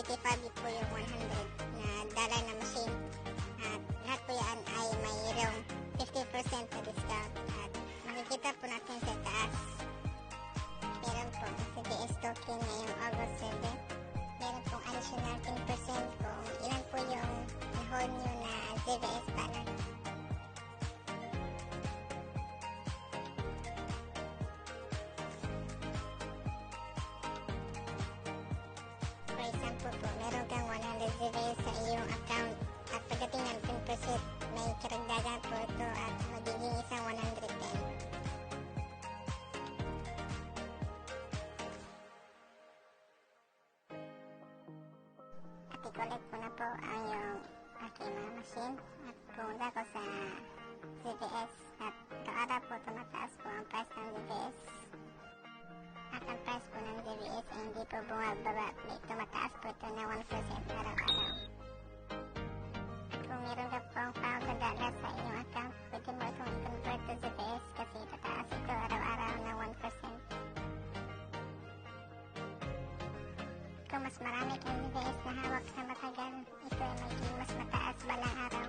85 po yung 100 na dollar na machine. At lahat po yan ay mayroong 50% na discount. At makikita po natin sa taas. Meron po CVS token ngayong August 7. Meron pong additional 10% kung ilan po yung na-hold nyo na CVS balance. For example po, meron kang 100 CVS sa iyong account at pagdating ng 10% may karagdagan po ito at magiging isang 110. At i-collect ko na po ang yung aking mga machine at pumunta ko sa CVS at araw-araw po tumataas po ang price ng CVS. At ang price po ng CVS ay hindi po bumababa, tumataas po ito na 1% araw-araw. Kung meron ka po ang pound na dollar sa inyong account, pwede mo itong i-convert to CVS kasi tataas ito araw-araw na 1%. Kung mas marami kang CVS na hawak na matagal, ito ay magiging mas mataas balang araw.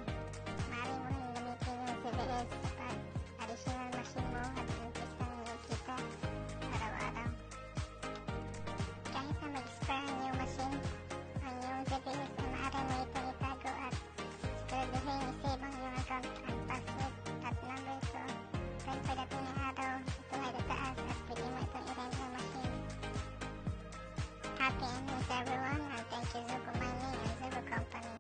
Maaari mo rin gamitin yung CVS sa additional machine mo at